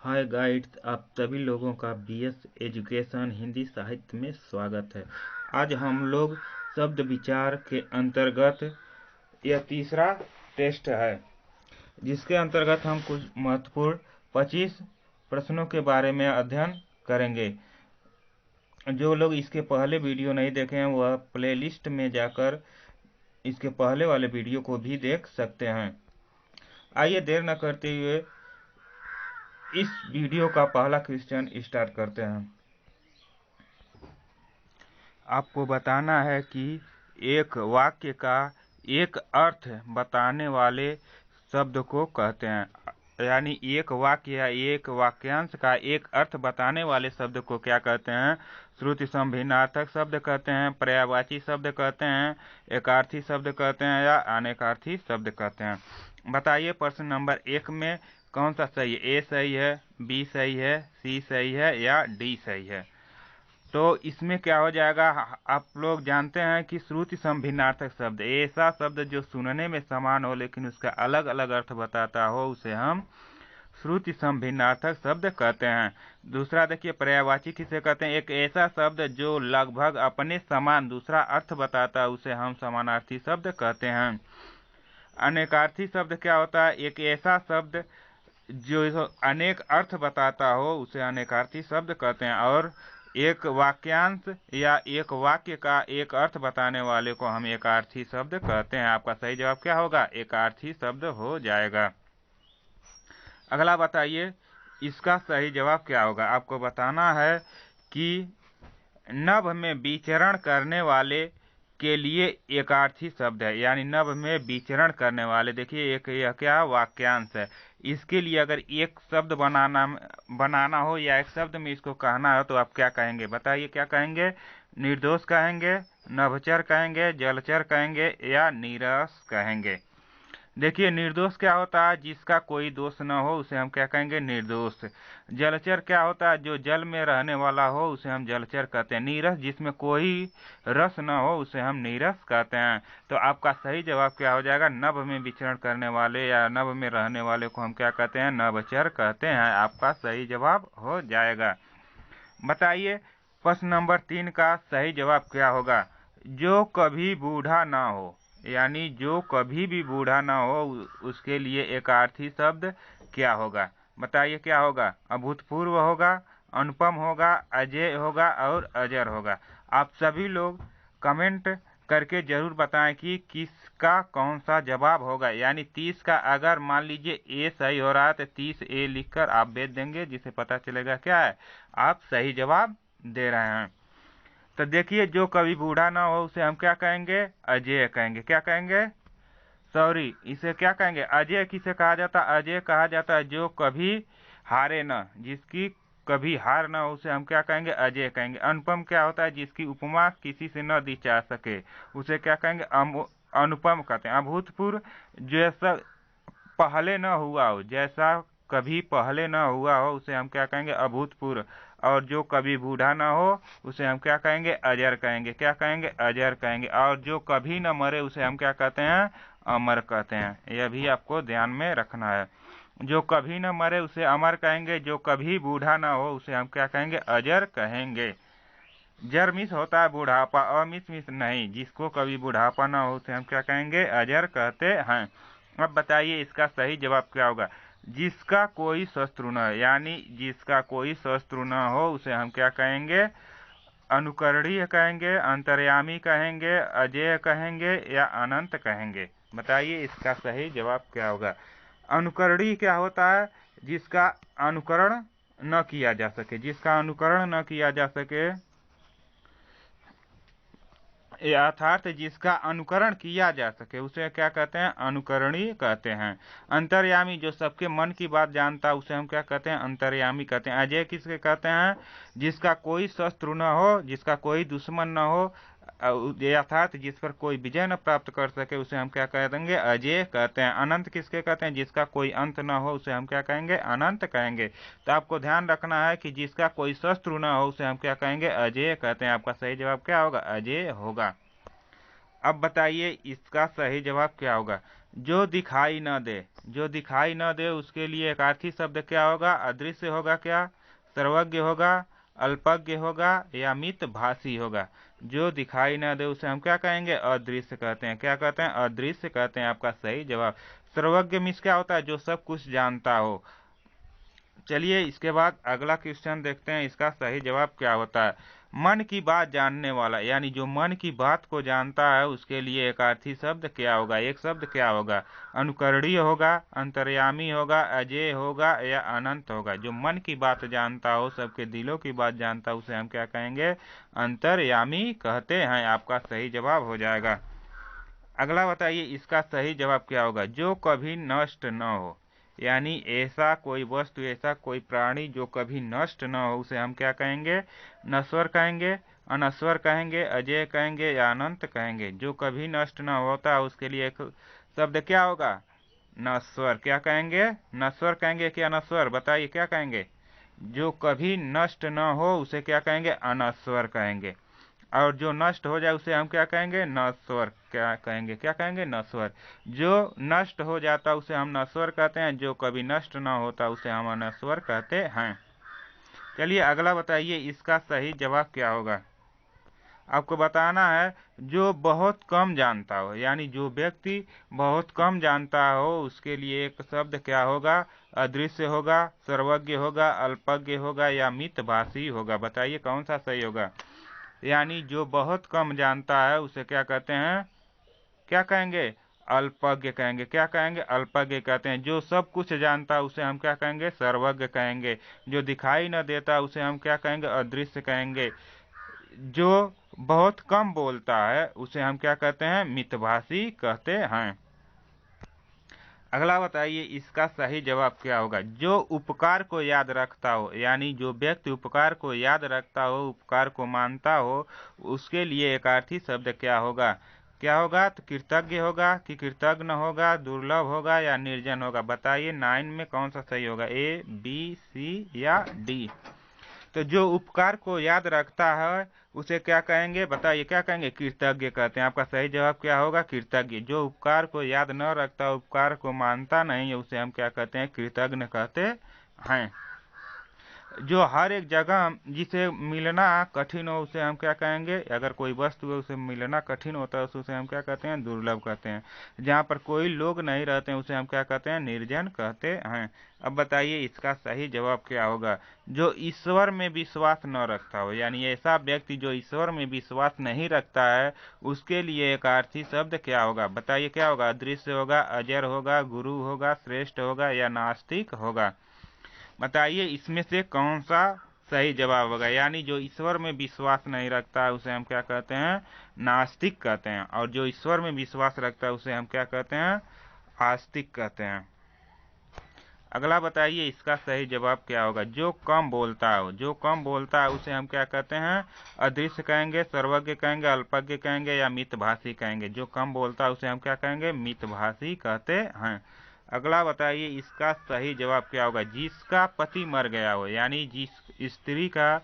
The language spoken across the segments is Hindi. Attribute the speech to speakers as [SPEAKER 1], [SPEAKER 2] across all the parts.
[SPEAKER 1] हाय गाइड्स, आप सभी लोगों का बीएस एजुकेशन हिंदी साहित्य में स्वागत है। आज हम लोग शब्द विचार के अंतर्गत यह तीसरा टेस्ट है, जिसके अंतर्गत हम कुछ महत्वपूर्ण 25 प्रश्नों के बारे में अध्ययन करेंगे। जो लोग इसके पहले वीडियो नहीं देखे हैं वह प्लेलिस्ट में जाकर इसके पहले वाले वीडियो को भी देख सकते हैं। आइए देर न करते हुए इस वीडियो का पहला क्वेश्चन स्टार्ट करते हैं। आपको बताना है कि एक वाक्य का एक अर्थ बताने वाले शब्द को कहते हैं, यानी एक वाक्य या एक वाक्यांश का एक अर्थ बताने वाले शब्द को क्या कहते हैं? श्रुति संभिन्नार्थक शब्द कहते हैं, पर्यायवाची शब्द कहते हैं, एकार्थी शब्द कहते हैं या अनेकार्थी शब्द कहते हैं। बताइए प्रश्न नंबर 1 में कौन सा सही है? ए सही है, बी सही है, सी सही है या डी सही है? तो इसमें क्या हो जाएगा? आप लोग जानते हैं कि श्रुति संभिन्नार्थक शब्द ऐसा शब्द जो सुनने में समान हो लेकिन उसका अलग अलग अर्थ बताता हो उसे हम श्रुति संभिन्नार्थक शब्द कहते हैं। दूसरा देखिए, पर्यायवाची किसे कहते हैं? एक ऐसा शब्द जो लगभग अपने समान दूसरा अर्थ बताता है उसे हम समानार्थी शब्द कहते हैं। अनेकार्थी शब्द क्या होता है? एक ऐसा शब्द जो अनेक अर्थ बताता हो उसे अनेकार्थी शब्द कहते हैं। और एक वाक्यांश या एक वाक्य का एक अर्थ बताने वाले को हम एकार्थी शब्द कहते हैं। आपका सही जवाब क्या होगा? एकार्थी शब्द हो जाएगा। अगला बताइए, इसका सही जवाब क्या होगा? आपको बताना है कि नभ में विचरण करने वाले के लिए एकार्थी शब्द है, यानी नभ में विचरण करने वाले। देखिए एक यह क्या वाक्यांश है, इसके लिए अगर एक शब्द बनाना हो या एक शब्द में इसको कहना हो तो आप क्या कहेंगे? बताइए क्या कहेंगे? निर्दोष कहेंगे, नभचर कहेंगे, जलचर कहेंगे या नीरस कहेंगे? देखिए निर्दोष क्या होता है? जिसका कोई दोष न हो उसे हम क्या कहेंगे? निर्दोष। जलचर क्या होता है? जो जल में रहने वाला हो उसे हम जलचर कहते हैं। नीरस जिसमें कोई रस न हो उसे हम नीरस कहते हैं। तो आपका सही जवाब क्या हो जाएगा? नभ में विचरण करने वाले या नभ में रहने वाले को हम क्या कहते हैं? नभचर कहते हैं। आपका सही जवाब हो जाएगा। बताइए प्रश्न नंबर 3 का सही जवाब क्या होगा? जो कभी बूढ़ा ना हो, यानी जो कभी भी बूढ़ा ना हो उसके लिए एकार्थी शब्द क्या होगा? बताइए क्या होगा? अभूतपूर्व होगा, अनुपम होगा, अजेय होगा और अजर होगा। आप सभी लोग कमेंट करके जरूर बताएं कि किसका कौन सा जवाब होगा। यानी 30 का अगर मान लीजिए ए सही हो रहा है तो 30 ए लिखकर आप भेज देंगे, जिससे पता चलेगा क्या है आप सही जवाब दे रहे हैं। तो देखिए, जो कभी बूढ़ा ना हो उसे हम क्या कहेंगे? अजेय कहेंगे। क्या कहेंगे? सॉरी, इसे क्या कहेंगे? अजेय किसे कहा जाता है? अजेय कहा जाता है जो कभी हारे न, जिसकी कभी हार न हो उसे हम क्या कहेंगे? अजेय कहेंगे। अनुपम क्या होता है? जिसकी उपमा किसी से न दी जा सके उसे क्या कहेंगे? अनुपम कहते हैं। अभूतपूर्व जैसा पहले न हुआ हो, जैसा कभी पहले न हुआ हो उसे हम क्या कहेंगे? अभूतपूर्व। और जो कभी बूढ़ा न हो उसे हम क्या कहेंगे? अजर कहेंगे। क्या कहेंगे? अजर कहेंगे। और जो कभी न मरे उसे हम क्या कहते हैं? अमर कहते हैं। यह भी आपको ध्यान में रखना है। जो कभी न मरे उसे अमर कहेंगे, जो कभी बूढ़ा न हो उसे हम क्या कहेंगे? अजर कहेंगे। जर मिस होता है बुढ़ापा, अमिस मिस नहीं। जिसको कभी बुढ़ापा न हो उसे हम क्या कहेंगे? अजर कहते हैं। अब बताइए इसका सही जवाब क्या होगा? जिसका कोई शत्रु न, यानी जिसका कोई शत्रु न हो उसे हम क्या कहेंगे? अनुकरणीय कहेंगे, अंतर्यामी कहेंगे, अजेय कहेंगे या अनंत कहेंगे? बताइए इसका सही जवाब क्या होगा? अनुकरणीय क्या होता है? जिसका अनुकरण न किया जा सके। जिसका अनुकरण न किया जा सके अर्थात जिसका अनुकरण किया जा सके उसे क्या कहते हैं? अनुकरणीय कहते हैं। अंतर्यामी जो सबके मन की बात जानता है उसे हम क्या कहते हैं? अंतर्यामी कहते हैं। अजय किसके कहते हैं? जिसका कोई शत्रु न हो, जिसका कोई दुश्मन न हो, अर्थात जिस पर कोई विजय न प्राप्त कर सके उसे हम क्या कह देंगे? अजय कहते हैं। अनंत किसके कहते हैं? जिसका कोई अंत न हो उसे हम क्या कहेंगे? अनंत कहेंगे। तो आपको ध्यान रखना है कि जिसका कोई शत्रु न हो उसे हम क्या कहेंगे? अजय कहते हैं। आपका सही जवाब क्या होगा? अजय होगा। अब बताइए इसका सही जवाब क्या होगा? जो दिखाई न दे, जो दिखाई न दे उसके लिए एक अर्थी शब्द क्या होगा? अदृश्य होगा, क्या सर्वज्ञ होगा, अल्पज्ञ होगा या मितभाषी होगा? जो दिखाई न दे उसे हम क्या कहेंगे? अदृश्य कहते हैं। क्या कहते हैं? अदृश्य कहते हैं। आपका सही जवाब। सर्वज्ञ मीन्स क्या होता है? जो सब कुछ जानता हो। चलिए इसके बाद अगला क्वेश्चन देखते हैं, इसका सही जवाब क्या होता है। मन की बात जानने वाला, यानी जो मन की बात को जानता है उसके लिए एक अर्थी शब्द क्या होगा? एक शब्द क्या होगा? अनुकरणीय होगा, अंतर्यामी होगा, अजेय होगा या अनंत होगा? जो मन की बात जानता हो, सबके दिलों की बात जानता हो, उसे हम क्या कहेंगे? अंतर्यामी कहते हैं। आपका सही जवाब हो जाएगा। अगला बताइए, इसका सही जवाब क्या होगा? जो कभी नष्ट न हो, यानी ऐसा कोई वस्तु, ऐसा कोई प्राणी जो कभी नष्ट न हो, उसे हम क्या कहेंगे? नश्वर कहेंगे, अनश्वर कहेंगे, अजेय कहेंगे या अनंत कहेंगे? जो कभी नष्ट न होता उसके लिए एक शब्द क्या होगा? नश्वर। क्या कहेंगे? नश्वर कहेंगे कि अनश्वर? बताइए क्या कहेंगे? जो कभी नष्ट न हो उसे क्या कहेंगे? अनश्वर कहेंगे। और जो नष्ट हो जाए उसे हम क्या कहेंगे? नश्वर। क्या कहेंगे? क्या कहेंगे? नश्वर। जो नष्ट हो जाता उसे हम नश्वर कहते हैं, जो कभी नष्ट न होता उसे हम अनश्वर कहते हैं। चलिए अगला बताइए, इसका सही जवाब क्या होगा? आपको बताना है जो बहुत कम जानता हो, यानी जो व्यक्ति बहुत कम जानता हो उसके लिए एक शब्द क्या होगा? अदृश्य होगा, सर्वज्ञ होगा, अल्पज्ञ होगा या मितभाषी होगा? बताइए कौन सा सही होगा? यानी जो बहुत कम जानता है उसे क्या कहते हैं? क्या कहेंगे? अल्पज्ञ कहेंगे। क्या कहेंगे? अल्पज्ञ कहते हैं। जो सब कुछ जानता है उसे हम क्या कहेंगे? सर्वज्ञ कहेंगे। जो दिखाई न देता उसे हम क्या कहेंगे? अदृश्य कहेंगे। जो बहुत कम बोलता है उसे हम क्या कहते हैं? मितभाषी कहते हैं। अगला बताइए, इसका सही जवाब क्या होगा? जो उपकार को याद रखता हो, यानी जो व्यक्ति उपकार को याद रखता हो, उपकार को मानता हो, उसके लिए एक अर्थी शब्द क्या होगा? क्या होगा? तो कृतज्ञ होगा कि कृतज्ञ होगा, दुर्लभ होगा या निर्जन होगा? बताइए 9 में कौन सा सही होगा? ए, बी, सी या डी? तो जो उपकार को याद रखता है उसे क्या कहेंगे? बताइए क्या कहेंगे? कृतज्ञ कहते हैं। आपका सही जवाब क्या होगा? कृतज्ञ। जो उपकार को याद न रखता, उपकार को मानता नहीं है, उसे हम क्या कहते हैं? कृतज्ञ कहते हैं। जो हर एक जगह जिसे मिलना कठिन हो उसे हम क्या कहेंगे? अगर कोई वस्तु है उसे मिलना कठिन होता है उसे हम क्या कहते हैं? दुर्लभ कहते हैं। जहाँ पर कोई लोग नहीं रहते हैं उसे हम क्या कहते हैं? निर्जन कहते हैं। अब बताइए इसका सही जवाब क्या होगा? जो ईश्वर में विश्वास न रखता हो, यानी ऐसा व्यक्ति जो ईश्वर में विश्वास नहीं रखता है उसके लिए एक अर्थी शब्द क्या होगा? बताइए क्या होगा? अदृश्य होगा, अजर होगा, गुरु होगा, श्रेष्ठ होगा या नास्तिक होगा? बताइए इसमें से कौन सा सही जवाब होगा? यानी जो ईश्वर में विश्वास नहीं रखता है उसे हम क्या कहते हैं? नास्तिक कहते हैं। और जो ईश्वर में विश्वास रखता है उसे हम क्या कहते हैं? आस्तिक कहते हैं। अगला बताइए इसका सही जवाब क्या होगा? जो कम बोलता हो, जो कम बोलता है उसे हम क्या कहते हैं? अदृश्य कहेंगे, सर्वज्ञ कहेंगे, अल्पज्ञ कहेंगे या मितभाषी कहेंगे? जो कम बोलता है उसे हम क्या कहेंगे? मितभाषी कहते हैं। अगला बताइए इसका सही जवाब क्या होगा? जिसका पति मर गया हो, यानी जिस स्त्री का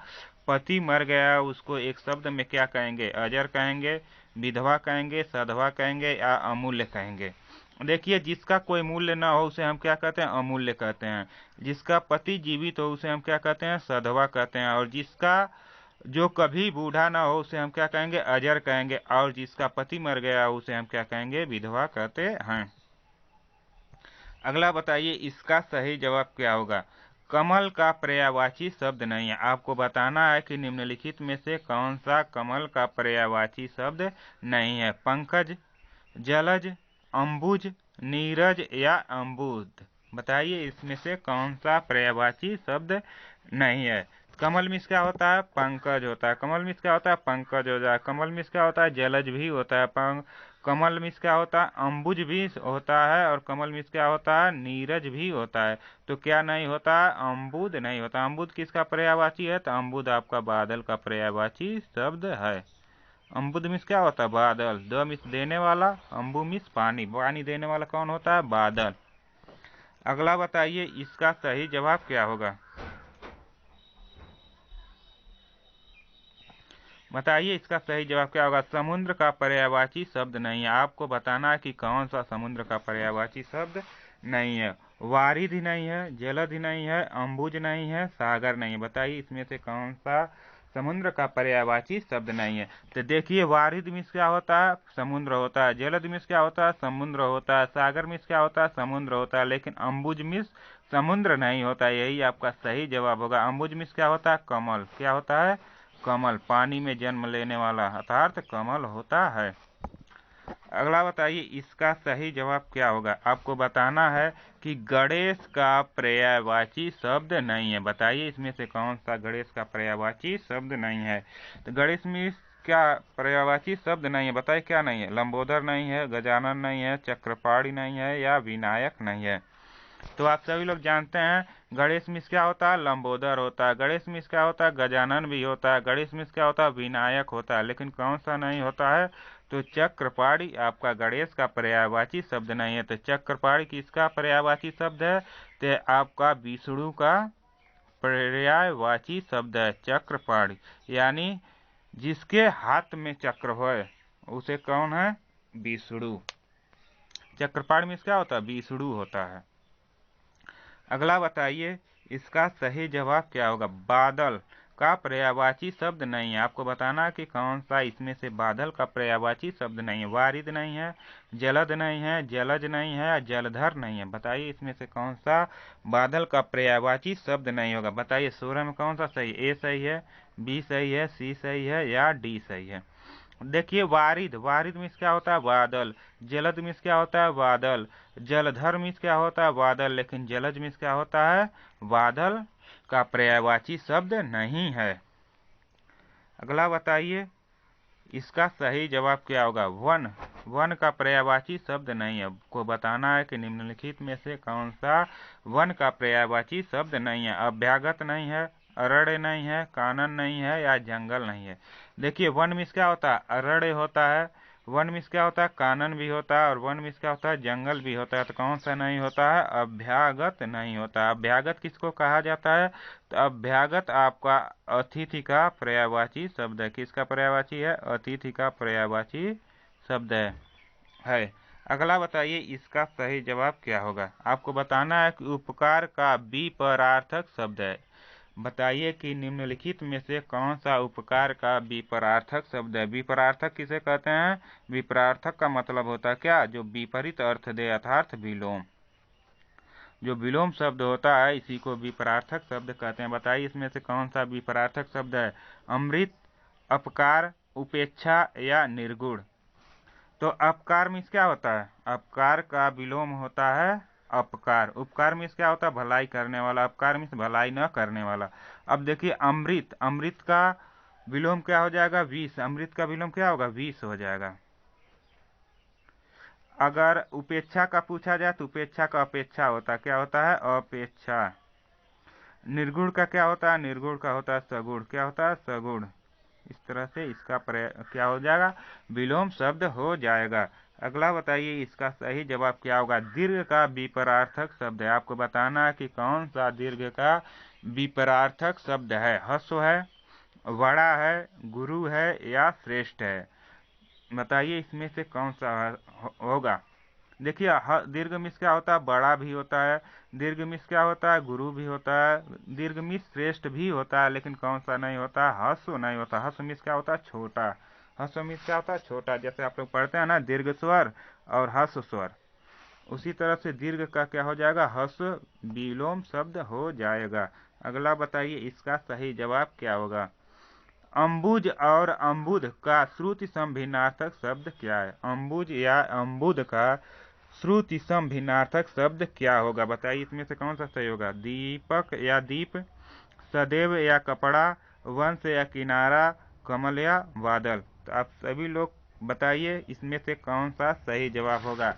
[SPEAKER 1] पति मर गया उसको एक शब्द में क्या कहेंगे? अजर कहेंगे, विधवा कहेंगे, सधवा कहेंगे या अमूल्य कहेंगे? देखिए जिसका कोई मूल्य न हो उसे हम क्या कहते हैं? अमूल्य कहते हैं। जिसका पति जीवित हो उसे हम क्या कहते हैं? सधवा कहते हैं। और जिसका जो कभी बूढ़ा ना हो उसे हम क्या कहेंगे? अजर कहेंगे। और जिसका पति मर गया उसे हम क्या कहेंगे? विधवा कहते हैं। अगला बताइए इसका सही जवाब क्या होगा? कमल का पर्यायवाची शब्द नहीं है। आपको बताना है कि निम्नलिखित में से कौन सा कमल का पर्यायवाची शब्द नहीं है? पंकज, जलज, अंबुज, नीरज या अम्बुद? बताइए इसमें से कौन सा पर्यायवाची शब्द नहीं है? कमल मिस क्या होता है? पंकज होता है। कमल मिस क्या होता है? पंकज होता है। कमल मिस क्या होता है? जलज भी होता है। कमल मिस क्या होता है? अंबुज भी होता है। और कमल मिस क्या होता है? नीरज भी होता है। तो क्या नहीं होता है? अम्बुद नहीं होता। अम्बुद किसका पर्यायवाची है? तो अम्बुद आपका बादल का पर्यायवाची शब्द है। अम्बुद मिस क्या होता है? बादल। द मिस देने वाला, अम्बु मिस पानी, पानी देने वाला कौन होता है? बादल। अगला बताइए इसका सही जवाब क्या होगा? बताइए इसका सही जवाब क्या होगा। समुद्र का पर्यायवाची शब्द नहीं है। आपको बताना है कि कौन सा समुद्र का पर्यायवाची शब्द नहीं है। वारिधि नहीं है, जलधि नहीं है, अम्बुज नहीं है, सागर नहीं है। बताइए इसमें से कौन सा समुद्र का पर्यायवाची शब्द नहीं है। तो देखिए वारिधि मीन्स क्या होता है, समुद्र होता है। जलधि मीन्स क्या होता है, समुद्र होता है। सागर मीन्स क्या होता है, समुद्र होता है। लेकिन अम्बुज मीन्स समुद्र नहीं होता। यही आपका सही जवाब होगा। अम्बुज मीन्स क्या होता है, कमल। क्या होता है, कमल, पानी में जन्म लेने वाला अर्थात कमल होता है। अगला बताइए इसका सही जवाब क्या होगा। आपको बताना है कि गणेश का पर्यायवाची शब्द नहीं है। बताइए इसमें से कौन सा गणेश का पर्यायवाची शब्द नहीं है। तो गणेश में क्या पर्यायवाची शब्द नहीं है, बताइए क्या नहीं है। लंबोदर नहीं है, गजानन नहीं है, चक्रपाणी नहीं है, या विनायक नहीं है। तो आप सभी लोग जानते हैं गणेश मिस क्या होता है, लंबोदर होता है। गणेश मिस क्या होता है, गजानन भी होता है। गणेश मिस क्या होता है, विनायक होता है। लेकिन कौन सा नहीं होता है, तो चक्रपाणी आपका गणेश का पर्यायवाची शब्द नहीं है। तो चक्रपाणी किसका पर्यायवाची शब्द है, तो आपका विष्णु का पर्यायवाची शब्द है चक्रपाणी। यानी जिसके हाथ में चक्र हो उसे कौन है, विष्णु। चक्रपाणी में क्या होता है, विष्णु होता है। अगला बताइए इसका सही जवाब क्या होगा। बादल का पर्यायवाची शब्द नहीं है। आपको बताना कि कौन सा इसमें से बादल का पर्यायवाची शब्द नहीं है। वारिद नहीं है, जलद नहीं है, जलज नहीं है, जलधर नहीं है। बताइए इसमें से कौन सा बादल का पर्यायवाची शब्द नहीं होगा। बताइए 16 में कौन सा सही, ए सही है, बी सही है, सी सही है, या डी सही है। देखिए वारिद, वारिद मीन्स क्या होता है, बादल। जलद मीन्स क्या होता है, बादल। जलधर मीन्स क्या होता है, बादल। लेकिन जलज मीन्स क्या होता है, बादल का पर्यायवाची शब्द नहीं है। अगला बताइए इसका सही जवाब क्या होगा। वन, वन का पर्यायवाची शब्द नहीं है। आपको बताना है कि निम्नलिखित में से कौन सा वन का पर्यायवाची शब्द नहीं है। अभ्यागत नहीं है, अरण्य नहीं है, कानन नहीं है, या जंगल नहीं है। देखिए वन मिस क्या होता है, अरण्य होता है। वन मिस क्या होता है, कानन भी होता है। और वन मिस क्या होता है, जंगल भी होता है। तो कौन सा नहीं होता है, अभ्यागत नहीं होता। अभ्यागत किसको कहा जाता है, तो अभ्यागत आपका अतिथि का पर्यायवाची शब्द है। किसका पर्यायवाची है, अतिथि का पर्यायवाची शब्द है। अगला बताइए इसका सही जवाब क्या होगा। आपको बताना है कि उपकार का विपरार्थक शब्द है। बताइए कि निम्नलिखित में से कौन सा उपकार का विपरार्थक शब्द है। विपरार्थक किसे कहते हैं, विपरार्थक का मतलब होता है क्या, जो विपरीत अर्थ दे अर्थात विलोम। जो विलोम शब्द होता है इसी को विपरार्थक शब्द कहते हैं। बताइए इसमें से कौन सा विपरार्थक शब्द है। अमृत, अपकार, उपेक्षा, या निर्गुण। तो अपकार मीन्स क्या होता है, अपकार का विलोम होता है अपकार। उपकार मीन्स क्या होता है, भलाई करने वाला। अपकार मीन्स भलाई न करने वाला। अब देखिए अमृत, अमृत का विलोम क्या हो जाएगा, विष। अमृत का विलोम क्या होगा, विष हो जाएगा। अगर उपेक्षा का पूछा जाए तो उपेक्षा का अपेक्षा होता है। क्या होता है, अपेक्षा। निर्गुण का क्या होता है, निर्गुण का होता है सगुण। क्या होता है, सगुण। इस तरह से इसका क्या हो जाएगा, विलोम शब्द हो जाएगा। अगला बताइए इसका सही जवाब क्या होगा। दीर्घ का विपरार्थक शब्द है। आपको बताना है कि कौन सा दीर्घ का विपरार्थक शब्द है। हस्व है, बड़ा है, गुरु है, या श्रेष्ठ है। बताइए इसमें से कौन सा होगा। देखिए दीर्घ मिस क्या होता है, बड़ा भी होता है। दीर्घ मिस क्या होता है, गुरु भी होता है। दीर्घ मिस श्रेष्ठ भी होता है। लेकिन कौन सा नहीं होता, हस्व नहीं होता। हस्व मिस क्या होता है, छोटा। हस्व मिस क्या होता है, छोटा। जैसे आप लोग पढ़ते हैं ना दीर्घ स्वर और हस्व स्वर, उसी तरह से दीर्घ का क्या हो जाएगा, हस्व विलोम शब्द हो जाएगा। अगला बताइए इसका सही जवाब क्या होगा। अम्बुज और अम्बुद का श्रुति भिन्नार्थक शब्द क्या है। अम्बुज या अम्बुद का श्रुति भिन्नार्थक शब्द क्या होगा। बताइए इसमें से कौन सा सही होगा। दीपक या दीप, सदैव या कपड़ा, वंश या किनारा, कमल या बादल। तो आप सभी लोग बताइए इसमें से कौन सा सही जवाब होगा।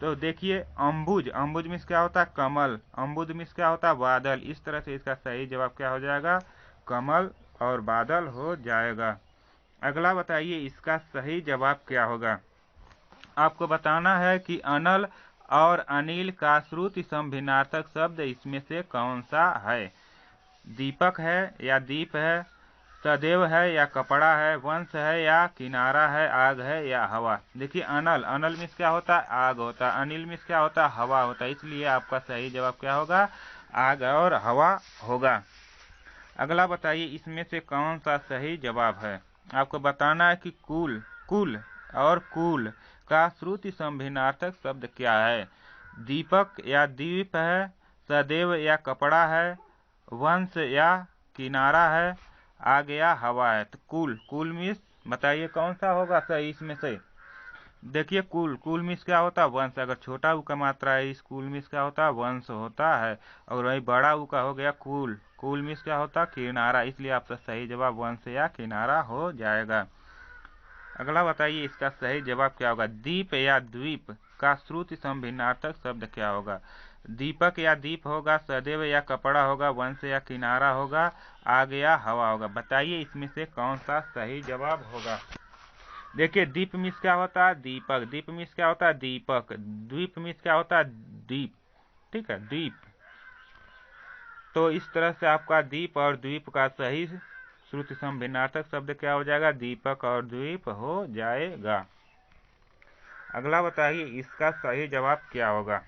[SPEAKER 1] तो देखिए अम्बुज, अम्बुज मीन्स क्या होता है, कमल। अम्बुद मीन्स क्या होता है, बादल। इस तरह से इसका सही जवाब क्या हो जाएगा, कमल और बादल हो जाएगा। अगला बताइए इसका सही जवाब क्या होगा। आपको बताना है कि अनल और अनिल का श्रुति भिन्नार्थक शब्द इसमें से कौन सा है। दीपक है या दीप है, सदैव है या कपड़ा है, वंश है या किनारा है, आग है या हवा। देखिए अनल, अनल मीन्स क्या होता है, आग होता है। अनिल मीन्स क्या होता है, हवा होता है। इसलिए आपका सही जवाब क्या होगा, आग और हवा होगा। अगला बताइए इसमें से कौन सा सही जवाब है। आपको बताना है कि कुल, कुल और कुल का श्रुति संभिन्नार्थक शब्द क्या है। दीपक या द्वीप है, सदैव या कपड़ा है, वंश या किनारा है, आग या हवा है। तो कुल, कुल मीन्स बताइए कौन सा होगा सही इसमें से। देखिए कुल, कुल मीन्स क्या होता है, वंश। अगर छोटा ऊ का मात्रा है इस कुल मीन्स क्या होता है, वंश होता है। और वही बड़ा ऊ का हो गया कुल, कुल मीन्स क्या होता है, किनारा। इसलिए आपका सही जवाब वंश या किनारा हो जाएगा। अगला बताइए इसका सही जवाब क्या होगा। दीप या द्वीप का श्रुति संभिन्नार्थक शब्द क्या होगा। दीपक या दीप होगा, सदैव या कपड़ा होगा, वंश या किनारा होगा, आग या हवा होगा। बताइए इसमें से कौन सा सही जवाब होगा। देखिए दीप मीन्स क्या होता है, दीपक। दीप मीन्स क्या होता है, दीपक। द्वीप मीन्स क्या होता है, द्वीप। ठीक है, द्वीप। तो इस तरह से आपका दीप और द्वीप का सही श्रुति संभिन्नार्थक शब्द क्या हो जाएगा, दीपक और द्वीप हो जाएगा। अगला बताइए इसका सही जवाब क्या होगा।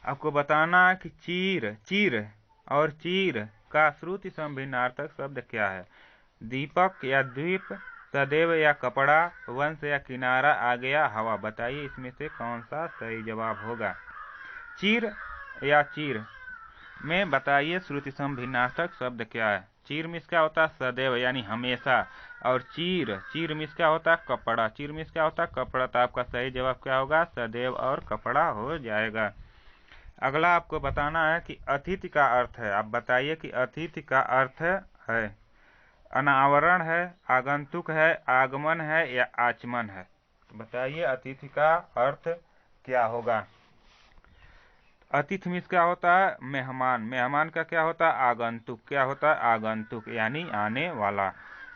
[SPEAKER 1] आपको बताना है कि चीर, चीर और चीर का श्रुति संभिन्नार्थक शब्द क्या है। दीपक या द्वीप, सदैव या कपड़ा, वंश या किनारा, आग या हवा। बताइए इसमें से कौन सा सही जवाब होगा। चीर या चीर में बताइए श्रुति संभिन्नार्थक शब्द क्या है। चीर मीन्स क्या होता है, सदैव यानी हमेशा। और चीर, चीर मीन्स क्या होता है, कपड़ा। चीर मीन्स क्या होता है, कपड़ा। तो आपका सही जवाब क्या होगा, सदैव और कपड़ा हो जाएगा। अगला आपको बताना है कि अतिथि का अर्थ है। आप बताइए कि अतिथि का अर्थ है अनावरण है, आगंतुक है, आगमन है या आचमन है। बताइए अतिथि का अर्थ क्या होगा। अतिथि मीन्स क्या होता है, मेहमान। मेहमान का क्या होता है, आगंतुक। क्या होता है, आगंतुक यानी आने वाला।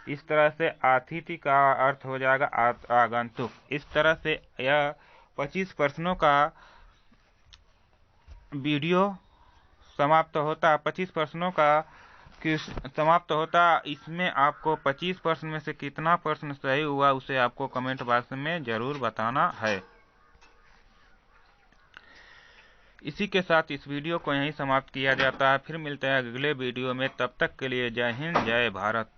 [SPEAKER 1] इस तरह से अतिथि का अर्थ हो जाएगा आगंतुक। इस तरह से यह 25 प्रश्नों का वीडियो समाप्त होता है। 25 प्रश्नों का समाप्त होता। इसमें आपको 25 प्रश्न में से कितना प्रश्न सही हुआ उसे आपको कमेंट बॉक्स में जरूर बताना है। इसी के साथ इस वीडियो को यहीं समाप्त किया जाता है। फिर मिलते हैं अगले वीडियो में। तब तक के लिए जय हिंद, जय भारत।